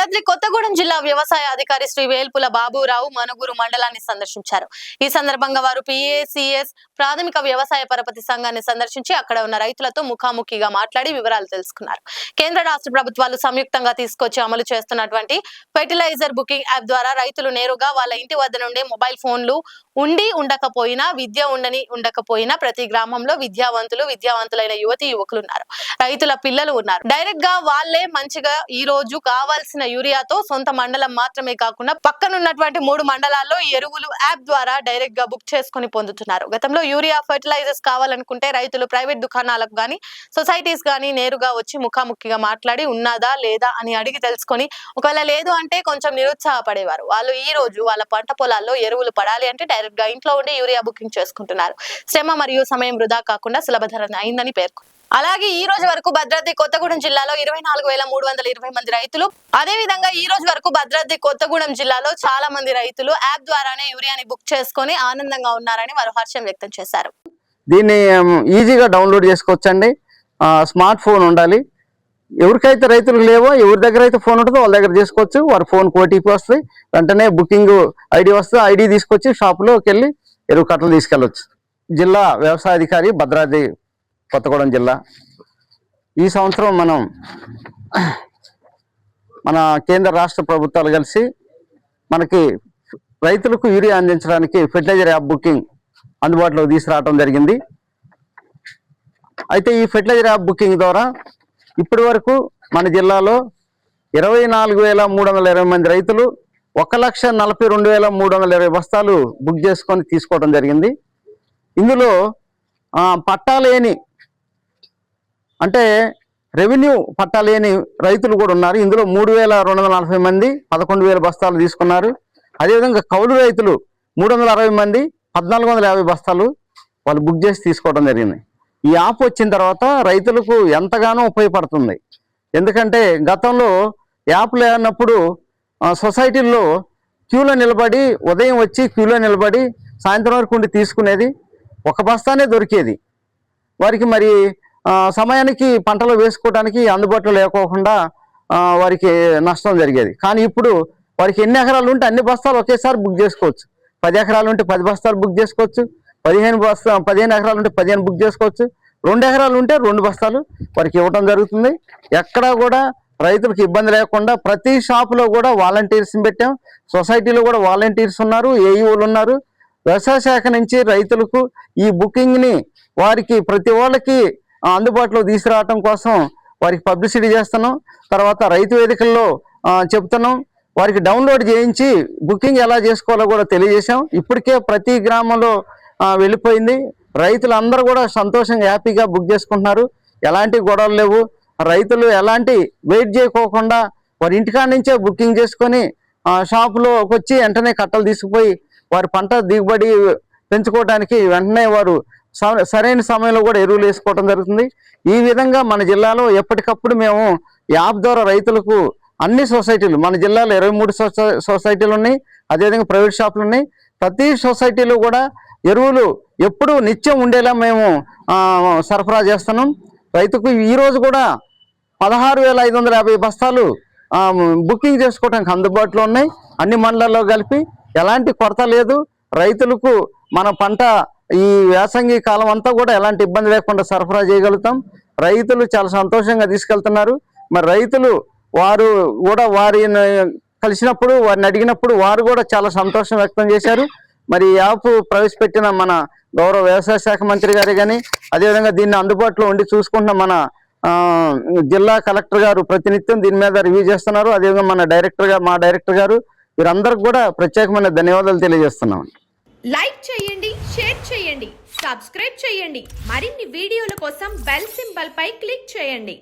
భద్రాద్రి కొత్తగూడెం జిల్లా వ్యవసాయ అధికారి శ్రీ వేల్పుల బాబురావు మనుగురు మండలాన్ని సందర్శించారు. ఈ సందర్భంగా వారు పిఏసిఎస్ ప్రాథమిక వ్యవసాయ పరపతి సంఘాన్ని సందర్శించి అక్కడ ఉన్న రైతులతో ముఖాముఖిగా మాట్లాడి వివరాలు తెలుసుకున్నారు. కేంద్ర రాష్ట్ర ప్రభుత్వాలు సంయుక్తంగా తీసుకొచ్చి అమలు చేస్తున్నటువంటి ఫెర్టిలైజర్ బుకింగ్ యాప్ ద్వారా రైతులు నేరుగా వాళ్ళ ఇంటి వద్ద నుండి మొబైల్ ఫోన్లు ఉండి ఉండకపోయినా, విద్య ఉండకపోయినా ప్రతి గ్రామంలో విద్యావంతులైన యువతి యువకులు ఉన్నారు. రైతుల పిల్లలు ఉన్నారు. డైరెక్ట్ గా వాళ్ళే మంచిగా ఈ రోజు కావాల్సిన యూరియాతో సొంత మండలం మాత్రమే కాకుండా పక్కనున్నటువంటి 3 మండలాల్లో ఎరువులు యాప్ ద్వారా డైరెక్ట్ గా బుక్ చేసుకుని పొందుతున్నారు. గతంలో యూరియా ఫెర్టిలైజర్స్ కావాలనుకుంటే రైతులు ప్రైవేట్ దుకాణాలకు గానీ సొసైటీస్ గానీ నేరుగా వచ్చి ముఖాముఖిగా మాట్లాడి ఉన్నదా లేదా అని అడిగి తెలుసుకొని ఒకవేళ లేదు అంటే కొంచెం నిరుత్సాహపడేవారు. వాళ్ళు ఈ రోజు వాళ్ళ పంట పొలాల్లో ఎరువులు పడాలి అంటే డైరెక్ట్ గా ఇంట్లో ఉండి యూరియా బుకింగ్ చేసుకుంటున్నారు. శ్రమ మరియు సమయం వృధా కాకుండా సులభతరం అయిందని పేర్కొన్నారు. అలాగే ఈ రోజు వరకు భద్రాద్రి కొత్తగూడెం జిల్లాలో 24,320 మంది రైతులు, అదే విధంగా ఈ రోజు వరకు భద్రాద్రి కొత్తగూడెం జిల్లాలో చాలా మంది రైతులు యాప్ ద్వారానే యూరియాని బుక్ చేసుకొని ఆనందంగా ఉన్నారని వారు హర్షం వ్యక్తం చేశారు. దీన్ని ఈజీగా డౌన్లోడ్ చేసుకోవచ్చండి. స్మార్ట్ ఫోన్ ఉండాలి. ఎవరికైతే రైతులు లేవో, ఎవరి దగ్గర అయితే ఫోన్ ఉంటుందో వాళ్ళ దగ్గర చేసుకోవచ్చు. వారి ఫోన్కి ఓటీపీ వస్తుంది, వెంటనే బుకింగ్ ఐడి వస్తుంది. ఐడి తీసుకొచ్చి షాపులోకి వెళ్ళి ఎరువు కట్టలు తీసుకెళ్ళవచ్చు. జిల్లా వ్యవసాయ అధికారి భద్రాద్రి కొత్తగూడెం జిల్లా. ఈ సంవత్సరం మన కేంద్ర రాష్ట్ర ప్రభుత్వాలు కలిసి మనకి రైతులకు యూరియా అందించడానికి ఫెర్టిలైజర్ యాప్ బుకింగ్ అందుబాటులోకి తీసుకురావడం జరిగింది. అయితే ఈ ఫెర్టిలైజర్ యాప్ బుకింగ్ ద్వారా ఇప్పటి వరకు మన జిల్లాలో 24,320 మంది రైతులు 1,42,320 బస్తాలు బుక్ చేసుకొని తీసుకోవడం జరిగింది. ఇందులో పట్టాలేని అంటే రెవెన్యూ పట్టాలేని రైతులు కూడా ఉన్నారు. ఇందులో 3,240 మంది 11,000 బస్తాలు తీసుకున్నారు. అదేవిధంగా కౌలు రైతులు 360 మంది 1,450 బస్తాలు వాళ్ళు బుక్ చేసి తీసుకోవడం జరిగింది. ఈ యాప్ వచ్చిన తర్వాత రైతులకు ఎంతగానో ఉపయోగపడుతుంది. ఎందుకంటే గతంలో యాప్ లేనప్పుడు సొసైటీల్లో క్యూలో నిలబడి, ఉదయం వచ్చి క్యూలో నిలబడి సాయంత్రం వరకు ఉండి తీసుకునేది. ఒక బస్తానే దొరికేది. వారికి మరి సమయానికి పంటలు వేసుకోవడానికి అందుబాటులో లేకోకుండా వారికి నష్టం జరిగేది. కానీ ఇప్పుడు వారికి ఎన్ని ఎకరాలు ఉంటే అన్ని బస్తాలు ఒకేసారి బుక్ చేసుకోవచ్చు. 10 ఎకరాలు ఉంటే 10 బస్తాలు బుక్ చేసుకోవచ్చు. 15 ఎకరాలు ఉంటే 15 బుక్ చేసుకోవచ్చు. 2 ఎకరాలు ఉంటే 2 బస్తాలు వారికి ఇవ్వడం జరుగుతుంది. ఎక్కడా కూడా రైతులకు ఇబ్బంది లేకుండా ప్రతి షాపులో కూడా వాలంటీర్స్ని పెట్టాం. సొసైటీలో కూడా వాలంటీర్స్ ఉన్నారు, ఏఈఓలు ఉన్నారు. వ్యవసాయ శాఖ నుంచి రైతులకు ఈ బుకింగ్ని వారికి ప్రతి వాళ్ళకి అందుబాటులో తీసుకురావటం కోసం వారికి పబ్లిసిటీ చేస్తున్నాం. తర్వాత రైతు వేదికల్లో చెప్తున్నాం. వారికి డౌన్లోడ్ చేయించి బుకింగ్ ఎలా చేసుకోవాలో కూడా తెలియజేశాం. ఇప్పటికే ప్రతి గ్రామంలో వెళ్ళిపోయింది. రైతులందరూ కూడా సంతోషంగా హ్యాపీగా బుక్ చేసుకుంటున్నారు. ఎలాంటి గొడవలు లేవు. రైతులు ఎలాంటి వెయిట్ చేయకోకుండా వారి ఇంటికాడ నుంచే బుకింగ్ చేసుకొని షాపులోకి వచ్చి వెంటనే కట్టలు తీసుకుపోయి వారి పంట దిగుబడి పెంచుకోవడానికి వెంటనే వారు సరైన సమయంలో కూడా ఎరువులు వేసుకోవడం జరుగుతుంది. ఈ విధంగా మన జిల్లాలో ఎప్పటికప్పుడు మేము యాప్ ద్వారా రైతులకు అన్ని సొసైటీలు, మన జిల్లాలో 23 సొసైటీలు ఉన్నాయి. అదేవిధంగా ప్రైవేట్ షాపులు ఉన్నాయి. ప్రతి సొసైటీలో కూడా ఎరువులు ఎప్పుడు నిత్యం ఉండేలా మేము సరఫరా చేస్తున్నాం. రైతుకు ఈరోజు కూడా 16,550 బస్తాలు బుకింగ్ చేసుకోవడానికి అందుబాటులో ఉన్నాయి. అన్ని మండలాల్లో కలిపి ఎలాంటి కొరత లేదు. రైతులకు మన పంట ఈ వేసంగి కాలం అంతా కూడా ఎలాంటి ఇబ్బంది లేకుండా సరఫరా చేయగలుగుతాం. రైతులు చాలా సంతోషంగా తీసుకెళ్తున్నారు. మరి రైతులు వారు కూడా వారిని కలిసినప్పుడు, వారిని అడిగినప్పుడు వారు కూడా చాలా సంతోషం వ్యక్తం చేశారు. మరి యాప్ ప్రవేశపెట్టిన మన గౌరవ వ్యవసాయ శాఖ మంత్రి గారు కానీ, అదేవిధంగా దీన్ని అందుబాటులో ఉండి చూసుకుంటున్న మన జిల్లా కలెక్టర్ గారు ప్రతినిత్యం దీని మీద రివ్యూ చేస్తున్నారు. అదేవిధంగా మా డైరెక్టర్ గారు వీరందరికి కూడా ప్రత్యేకమైన ధన్యవాదాలు తెలియజేస్తున్నాం. లైక్ చేయండి, షేర్ చేయండి, సబ్స్క్రైబ్ చేయండి. మరిన్ని వీడియోల కోసం బెల్ సింబల్ పై క్లిక్ చేయండి.